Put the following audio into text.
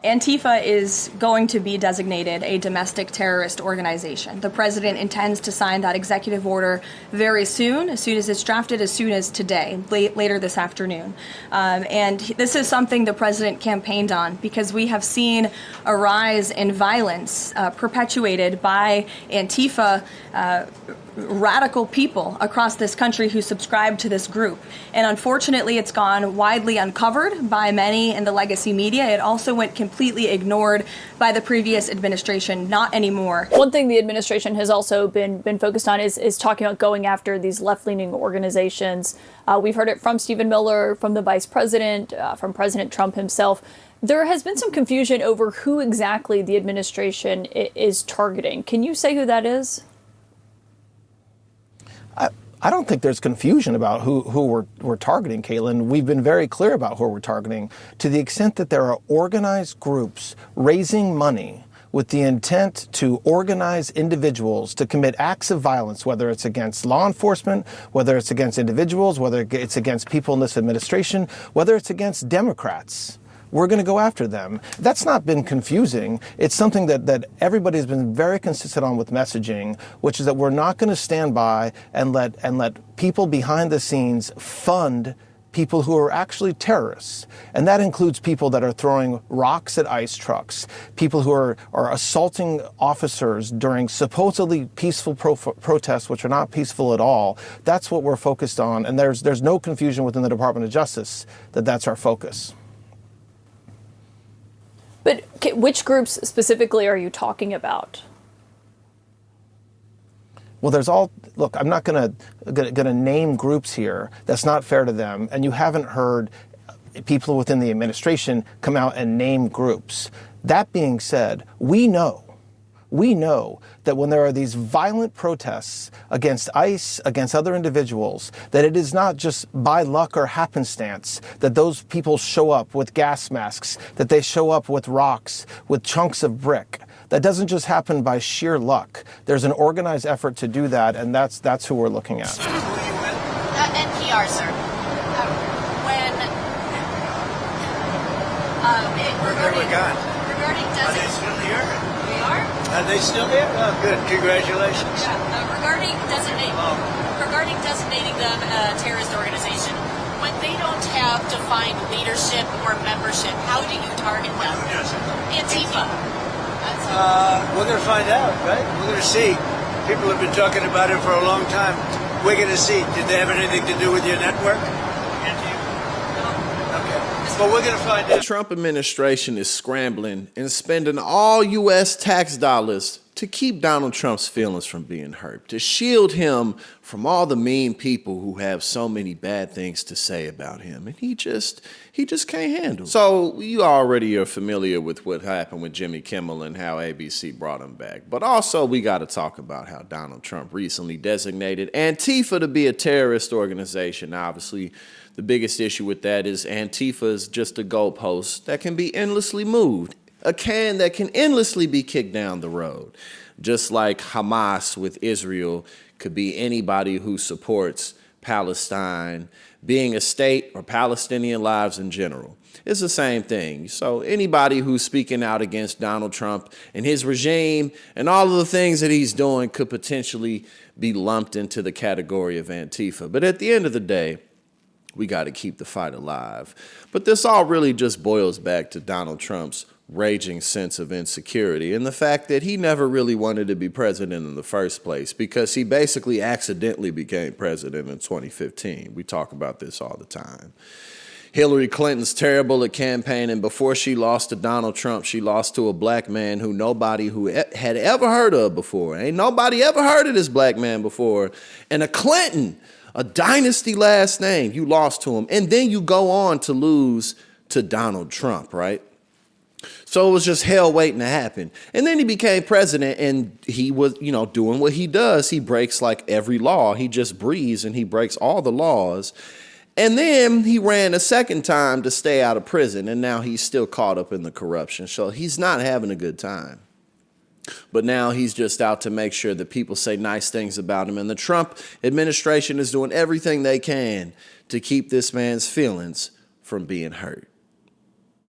Antifa is going to be designated a domestic terrorist organization. The president intends to sign that executive order very soon as it's drafted, as soon as today, later this afternoon. And this is something the president campaigned on because we have seen a rise in violence perpetuated by Antifa radical people across this country who subscribe to this group. And unfortunately, it's gone widely uncovered by many in the legacy media. It also went completely ignored by the previous administration. Not anymore. One thing the administration has also been focused on is talking about going after these left-leaning organizations. We've heard it from Stephen Miller, from the vice president, from President Trump himself. There has been some confusion over who exactly the administration is targeting. Can you say who that is? I don't think there's confusion about who we're targeting, Caitlin. We've been very clear about who we're targeting to the extent that there are organized groups raising money with the intent to organize individuals to commit acts of violence, whether it's against law enforcement, whether it's against individuals, whether it's against people in this administration, whether it's against Democrats. We're going to go after them. That's not been confusing. It's something that everybody has been very consistent on with messaging, which is that we're not going to stand by and let people behind the scenes fund people who are actually terrorists. And that includes people that are throwing rocks at ICE trucks, people who are assaulting officers during supposedly peaceful protests, which are not peaceful at all. That's what we're focused on. And there's no confusion within the Department of Justice that that's our focus. But which groups specifically are you talking about? Well, look, I'm not going to name groups here. That's not fair to them. And you haven't heard people within the administration come out and name groups. That being said, we know that when there are these violent protests against ICE, against other individuals, that it is not just by luck or happenstance that those people show up with gas masks, that they show up with rocks, with chunks of brick. That doesn't just happen by sheer luck. There's an organized effort to do that, and that's who we're looking at. NPR, sir. Regarding Are they still here? We are? Are they still here? Oh, good. Congratulations. Yeah. Regarding designating them a terrorist organization, when they don't have defined leadership or membership, how do you target them? Who does it? Antifa. We're going to find out, right? We're going to see. People have been talking about it for a long time. We're going to see. Did they have anything to do with your network? But we're going to find out. The Trump administration is scrambling and spending all U.S. tax dollars to keep Donald Trump's feelings from being hurt, to shield him from all the mean people who have so many bad things to say about him. And he just can't handle it. So you already are familiar with what happened with Jimmy Kimmel and how ABC brought him back. But also we got to talk about how Donald Trump recently designated Antifa to be a terrorist organization. Now, obviously, the biggest issue with that is Antifa is just a goalpost that can be endlessly moved, a can that can endlessly be kicked down the road. Just like Hamas with Israel could be anybody who supports Palestine being a state or Palestinian lives in general. It's the same thing. So anybody who's speaking out against Donald Trump and his regime and all of the things that he's doing could potentially be lumped into the category of Antifa. But at the end of the day, we got to keep the fight alive. But this all really just boils back to Donald Trump's raging sense of insecurity and the fact that he never really wanted to be president in the first place because he basically accidentally became president in 2015. We talk about this all the time. Hillary Clinton's terrible at campaigning. Before she lost to Donald Trump, she lost to a black man who nobody who had ever heard of before. Ain't nobody ever heard of this black man before. And a Clinton, a dynasty last name, you lost to him. And then you go on to lose to Donald Trump, right? So it was just hell waiting to happen. And then he became president and he was, doing what he does. He breaks like every law. He just breathes and he breaks all the laws. And then he ran a second time to stay out of prison. And now he's still caught up in the corruption. So he's not having a good time. But now he's just out to make sure that people say nice things about him. And the Trump administration is doing everything they can to keep this man's feelings from being hurt.